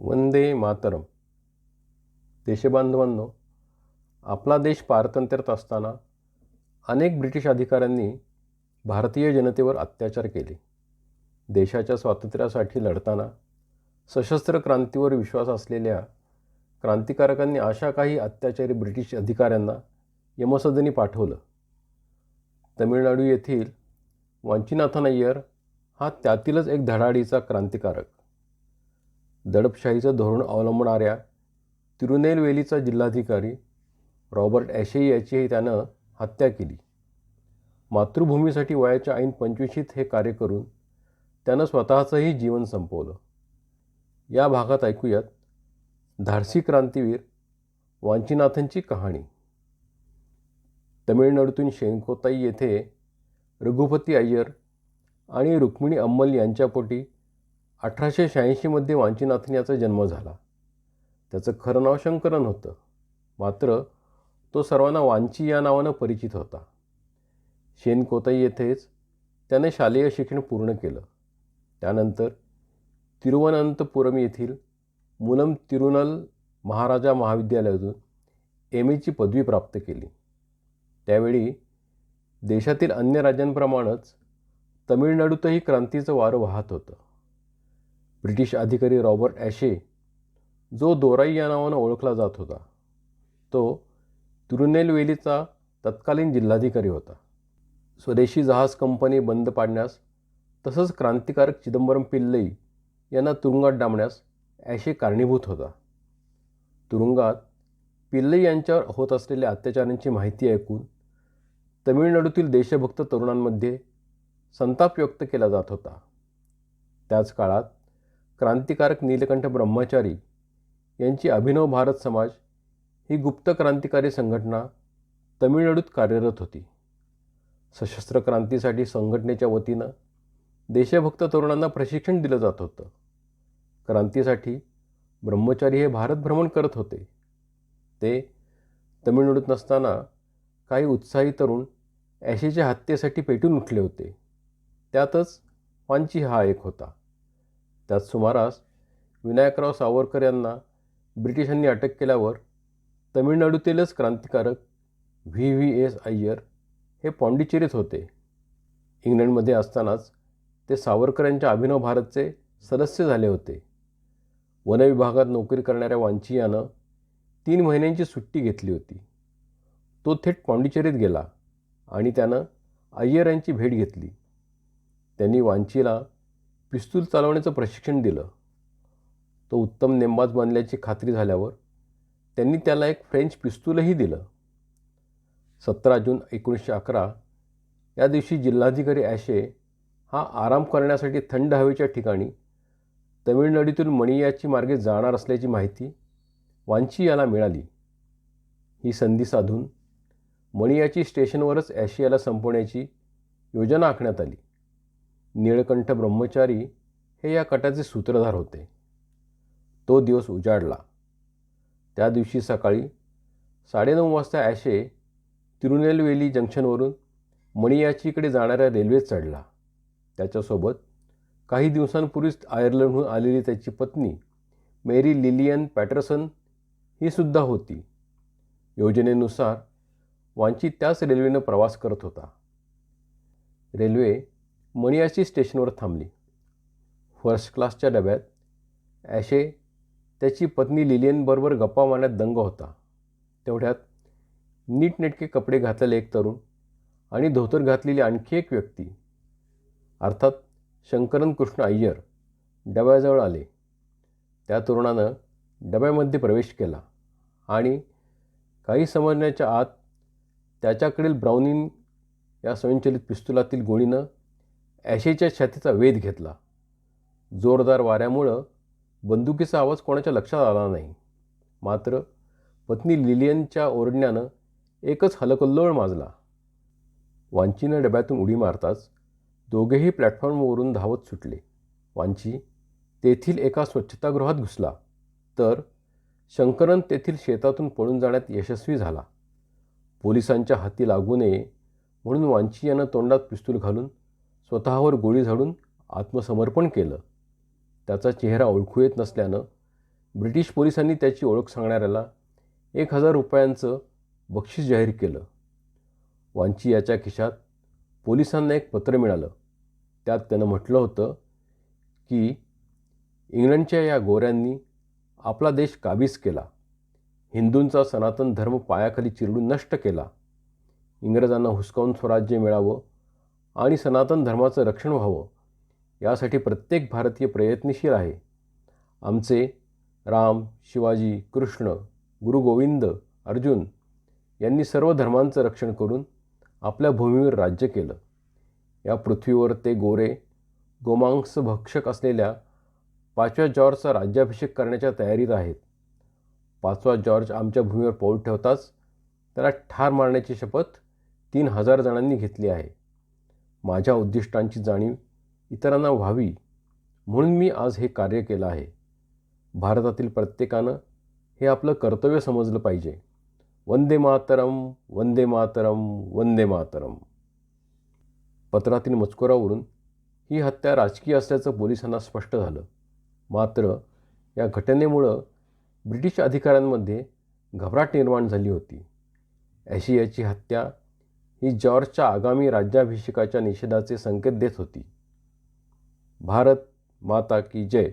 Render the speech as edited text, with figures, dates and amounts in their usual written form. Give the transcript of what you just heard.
वंदे मातरम. देशबांधवांनो, आपला देश पारतंत्र्यात असताना अनेक ब्रिटिश अधिकाऱ्यांनी भारतीय जनतेवर अत्याचार केले. देशाच्या स्वातंत्र्यासाठी लढताना सशस्त्र क्रांतीवर विश्वास असलेल्या क्रांतिकारकांनी अशा काही अत्याचारी ब्रिटिश अधिकाऱ्यांना यमसदनी पाठवलं. तमिळनाडू येथील वांचीनाथन अय्यर हा त्यातीलच एक धडाडीचा क्रांतिकारक. दडपशाहीचं धोरण अवलंबणाऱ्या तिरुनेलवेलीचा जिल्हाधिकारी रॉबर्ट ॲशे याचीही त्यानं हत्या केली. मातृभूमीसाठी वयाच्या ऐन 25शीत हे कार्य करून त्यानं स्वतःचंही जीवन संपवलं. या भागात ऐकूयात धाडसी क्रांतीवीर वांचीनाथनची कहाणी. तमिळनाडूतून शेनकोताई येथे रघुपती अय्यर आणि रुक्मिणी अम्मल यांच्या पोटी 1886मध्ये वांचीनाथन याचा जन्म झाला. त्याचं खरं नाव शंकरन होतं, मात्र तो सर्वांना वांची या नावानं परिचित होता. शेनकोताई येथेच त्याने शालेय शिक्षण पूर्ण केलं. त्यानंतर तिरुवनंतपुरम येथील मुलम तिरुनल महाराजा महाविद्यालयातून MAची पदवी प्राप्त केली. त्यावेळी देशातील अन्य राज्यांप्रमाणेच तमिळनाडूतही क्रांतीचं वारं वाहत होतं. ब्रिटिश अधिकारी रॉबर्ट ॲशे, जो दोराई या नावानं ओळखला जात होता, तो तिरुनेलवेलीचा तत्कालीन जिल्हाधिकारी होता. स्वदेशी जहाज कंपनी बंद पाडण्यास तसंच क्रांतिकारक चिदंबरम पिल्लई यांना तुरुंगात डांबण्यास ॲशे कारणीभूत होता. तुरुंगात पिल्लई यांच्यावर होत असलेल्या अत्याचारांची माहिती ऐकून तमिळनाडूतील देशभक्त तरुणांमध्ये संताप व्यक्त केला जात होता. त्याच काळात क्रांतिकारक नीलकंठ ब्रह्मचारी यांची अभिनव भारत समाज ही गुप्त क्रांतिकारी संघटना तमिळनाडूत कार्यरत होती. सशस्त्र क्रांतीसाठी संघटनेच्या वतीनं देशभक्त तरुणांना प्रशिक्षण दिलं जात होतं. क्रांतीसाठी ब्रह्मचारी हे भारत भ्रमण करत होते. ते तमिळनाडूत नसताना काही उत्साही तरुण ॲशेच्या हत्येसाठी पेटून उठले होते. त्यातच वांची हा एक होता. त्याच सुमारास विनायकराव सावरकर यांना ब्रिटिशांनी अटक केल्यावर तमिळनाडूतीलच क्रांतिकारक VVS अय्यर हे पॉंडिचेरीत होते. इंग्लंडमध्ये असतानाच ते सावरकर यांच्या अभिनव भारतचे सदस्य झाले होते. वनविभागात नोकरी करणाऱ्या वांची यानं 3 महिन्यांची सुट्टी घेतली होती. तो थेट पॉंडिचेरीत गेला आणि त्यानं अय्यर यांची भेट घेतली. त्यांनी वांचीला पिस्तूल चालवण्याचं प्रशिक्षण दिलं. तो उत्तम नेमबाज बनल्याची खात्री झाल्यावर त्यांनी त्याला एक फ्रेंच पिस्तूलही दिलं. 17 जून 1911 या दिवशी जिल्हाधिकारी ॲशे हा आराम करण्यासाठी थंड हवेच्या ठिकाणी तमिळनाडूतील मणियाची मार्गे जाणार असल्याची माहिती वांची याला मिळाली. ही संधी साधून मणियाची स्टेशनवरच ॲशे याला संपवण्याची योजना आखण्यात आली. नीलकंठ ब्रह्मचारी हे या कटाचे सूत्रधार होते. तो दिवस उजाडला. त्या दिवशी सकाळी 9:30 वाजता ॲशे तिरुनेलवेली जंक्शनवरून मणियाचीकडे जाणाऱ्या रेल्वेत चढला. त्याच्यासोबत काही दिवसांपूर्वीच आयर्लंडहून आलेली त्याची पत्नी मेरी लिलियन पॅटरसन ही सुद्धा होती. योजनेनुसार वांची त्याच रेल्वेनं प्रवास करत होता. रेल्वे मणियाची स्टेशनवर थांबली. फर्स्ट क्लासच्या डब्यात ॲशे त्याची पत्नी लिलियनबरोबर गप्पा मारण्यात दंग होता. तेवढ्यात नीटनेटके कपडे घातलेले एक तरुण आणि धोतर घातलेली आणखी एक व्यक्ती, अर्थात शंकरन कृष्ण अय्यर, डब्याजवळ आले. त्या तरुणानं डब्यामध्ये प्रवेश केला आणि काही समजण्याच्या आत त्याच्याकडील ब्राउनिंग या स्वयंचलित पिस्तुलातील गोळीनं ॲशेच्या छातीचा वेध घेतला. जोरदार वाऱ्यामुळं बंदुकीचा आवाज कोणाच्या लक्षात आला नाही. मात्र पत्नी लिलियनच्या ओरडण्यानं एकच हलकल्लोळ माजला. वांचीनं डब्यातून उडी मारताच दोघेही प्लॅटफॉर्मवरून धावत सुटले. वांची तेथील एका स्वच्छतागृहात घुसला, तर शंकरन तेथील शेतातून पळून जाण्यात यशस्वी झाला. पोलिसांच्या हाती लागू नये म्हणून वांची यानं तोंडात पिस्तूल घालून स्वतःवर गोळी झाडून आत्मसमर्पण केलं. त्याचा चेहरा ओळखू येत नसल्यानं ब्रिटिश पोलिसांनी त्याची ओळख सांगणाऱ्याला 1,000 रुपयांचं बक्षीस जाहीर केलं. वांची याच्या खिशात पोलिसांना एक पत्र मिळालं. त्यात त्यानं म्हटलं होतं की इंग्लंडच्या या गोऱ्यांनी आपला देश काबीज केला, हिंदूंचा सनातन धर्म पायाखाली चिरडून नष्ट केला. इंग्रजांना हुसकावून स्वराज्य मिळावं आणि सनातन धर्माचं रक्षण व्हावं यासाठी प्रत्येक भारतीय प्रयत्नशील आहे. आमचे राम, शिवाजी, कृष्ण, गुरु गोविंद, अर्जुन यांनी सर्व धर्मांचं रक्षण करून आपल्या भूमीवर राज्य केलं. या पृथ्वीवर ते गोरे गोमांस भक्षक असलेल्या 5व्या जॉर्जचा राज्याभिषेक करण्याच्या तयारीत आहेत. 5वा जॉर्ज आमच्या भूमीवर पाऊल ठेवताच त्याला ठार मारण्याची शपथ 3,000 जणांनी घेतली आहे. माझ्या उद्दिष्टांची जाणीव इतरांना व्हावी म्हणून मी आज हे कार्य केलं आहे. भारतातील प्रत्येकानं हे आपलं कर्तव्य समजलं पाहिजे. वंदे मातरम, वंदे मातरम, वंदे मातरम. पत्रातील मजकुरावरून ही हत्या राजकीय असल्याचं पोलिसांना स्पष्ट झालं. मात्र या घटनेमुळं ब्रिटिश अधिकाऱ्यांमध्ये घबराट निर्माण झाली होती. अशी याची हत्या ही जॉर्जच्या आगामी राज्याभिषेकाच्या निषेधाचे संकेत देत होती. भारत माता की जय.